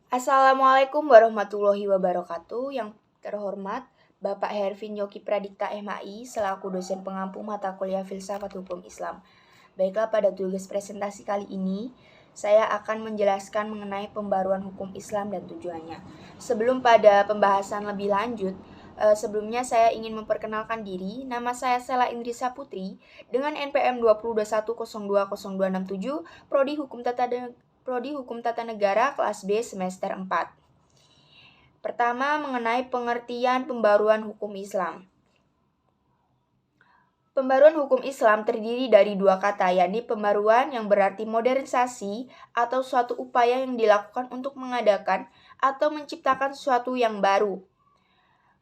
Assalamualaikum warahmatullahi wabarakatuh. Yang terhormat Bapak Hervin Yogi Pradikta MAI selaku dosen pengampu mata kuliah Filsafat Hukum Islam. Baiklah, pada tugas presentasi kali ini saya akan menjelaskan mengenai pembaruan hukum Islam dan tujuannya. Sebelum pada pembahasan lebih lanjut, sebelumnya saya ingin memperkenalkan diri. Nama saya Sela Indrisa Putri dengan NPM 2021020267, Prodi Hukum Tata Negara kelas B semester 4. Pertama, mengenai pengertian pembaruan hukum Islam. Pembaruan hukum Islam terdiri dari dua kata, yakni pembaruan yang berarti modernisasi atau suatu upaya yang dilakukan untuk mengadakan atau menciptakan sesuatu yang baru.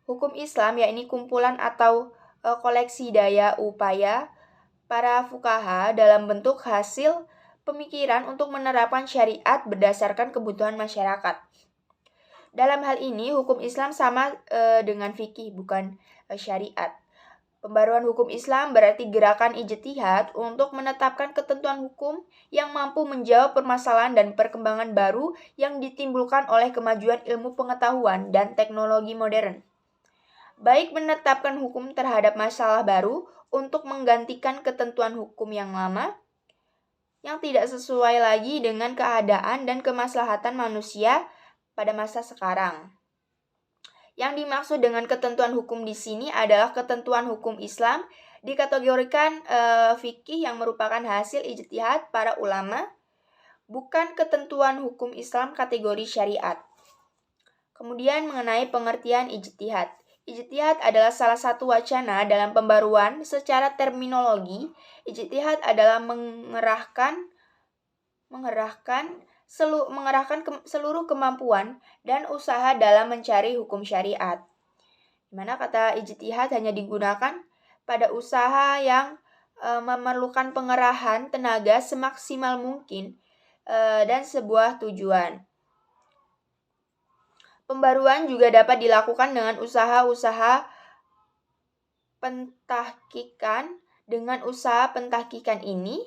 Hukum Islam yakni kumpulan atau koleksi daya upaya para fuqaha dalam bentuk hasil pemikiran untuk menerapkan syariat berdasarkan kebutuhan masyarakat. Dalam hal ini, hukum Islam sama dengan fikih, bukan syariat. Pembaruan hukum Islam berarti gerakan ijtihad untuk menetapkan ketentuan hukum yang mampu menjawab permasalahan dan perkembangan baru yang ditimbulkan oleh kemajuan ilmu pengetahuan dan teknologi modern. Baik menetapkan hukum terhadap masalah baru untuk menggantikan ketentuan hukum yang lama, yang tidak sesuai lagi dengan keadaan dan kemaslahatan manusia pada masa sekarang. Yang dimaksud dengan ketentuan hukum di sini adalah ketentuan hukum Islam dikategorikan fikih yang merupakan hasil ijtihad para ulama, bukan ketentuan hukum Islam kategori syariat. Kemudian mengenai pengertian ijtihad. Ijtihad adalah salah satu wacana dalam pembaruan. Secara terminologi, ijtihad adalah mengerahkan seluruh kemampuan dan usaha dalam mencari hukum syariat. Di mana kata ijtihad hanya digunakan pada usaha yang memerlukan pengerahan tenaga semaksimal mungkin dan sebuah tujuan. Pembaruan juga dapat dilakukan dengan usaha-usaha pentahkikan. Dengan usaha pentahkikan ini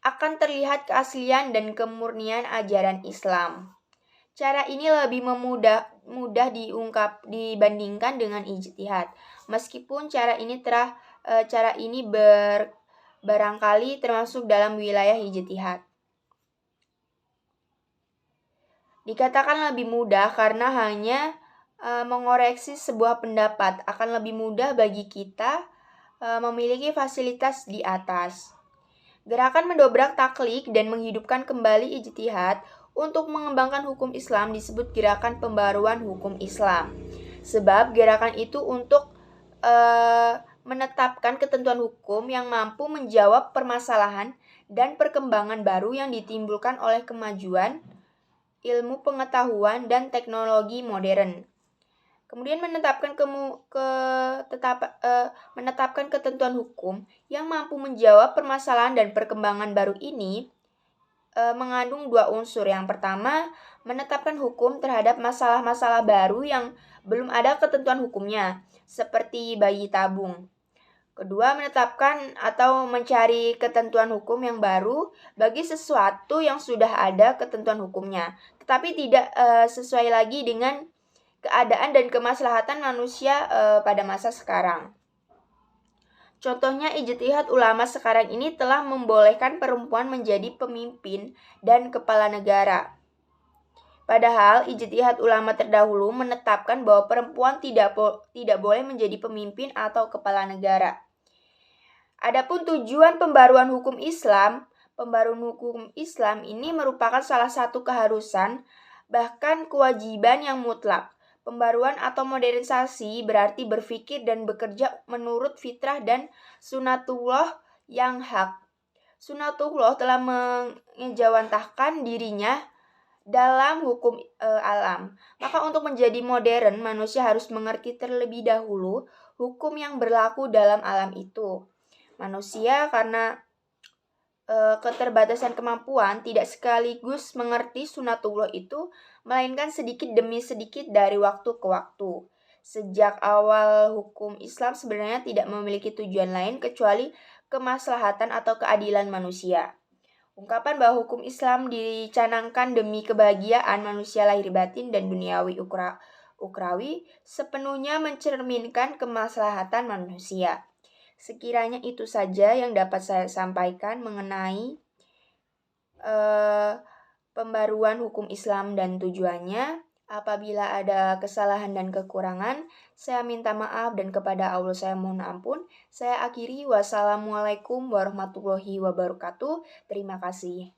akan terlihat keaslian dan kemurnian ajaran Islam. Cara ini lebih mudah diungkap dibandingkan dengan ijtihad. Meskipun cara ini barangkali termasuk dalam wilayah ijtihad. Dikatakan lebih mudah karena hanya mengoreksi sebuah pendapat. Akan lebih mudah bagi kita memiliki fasilitas di atas. Gerakan mendobrak taklid dan menghidupkan kembali ijtihad untuk mengembangkan hukum Islam disebut gerakan pembaruan hukum Islam. Sebab gerakan itu untuk menetapkan ketentuan hukum yang mampu menjawab permasalahan dan perkembangan baru yang ditimbulkan oleh kemajuan ilmu pengetahuan dan teknologi modern. Kemudian menetapkan ketentuan hukum yang mampu menjawab permasalahan dan perkembangan baru ini mengandung dua unsur. Yang pertama, menetapkan hukum terhadap masalah-masalah baru yang belum ada ketentuan hukumnya, seperti bayi tabung. Kedua, menetapkan atau mencari ketentuan hukum yang baru bagi sesuatu yang sudah ada ketentuan hukumnya, tetapi tidak sesuai lagi dengan keadaan dan kemaslahatan manusia pada masa sekarang. Contohnya, ijtihad ulama sekarang ini telah membolehkan perempuan menjadi pemimpin dan kepala negara. Padahal ijtihad ulama terdahulu menetapkan bahwa perempuan tidak boleh menjadi pemimpin atau kepala negara. Adapun tujuan pembaruan hukum Islam ini merupakan salah satu keharusan, bahkan kewajiban yang mutlak. Pembaruan atau modernisasi berarti berpikir dan bekerja menurut fitrah dan sunatullah yang hak. Sunatullah telah mengejawantahkan dirinya dalam hukum alam. Maka untuk menjadi modern, manusia harus mengerti terlebih dahulu hukum yang berlaku dalam alam itu. Manusia karena keterbatasan kemampuan tidak sekaligus mengerti sunatullah itu, melainkan sedikit demi sedikit dari waktu ke waktu. Sejak awal hukum Islam sebenarnya tidak memiliki tujuan lain kecuali kemaslahatan atau keadilan manusia. Ungkapan bahwa hukum Islam dicanangkan demi kebahagiaan manusia lahir batin dan duniawi ukrawi sepenuhnya mencerminkan kemaslahatan manusia. Sekiranya itu saja yang dapat saya sampaikan mengenai pembaruan hukum Islam dan tujuannya. Apabila ada kesalahan dan kekurangan, saya minta maaf dan kepada Allah saya mohon ampun. Saya akhiri, wassalamualaikum warahmatullahi wabarakatuh. Terima kasih.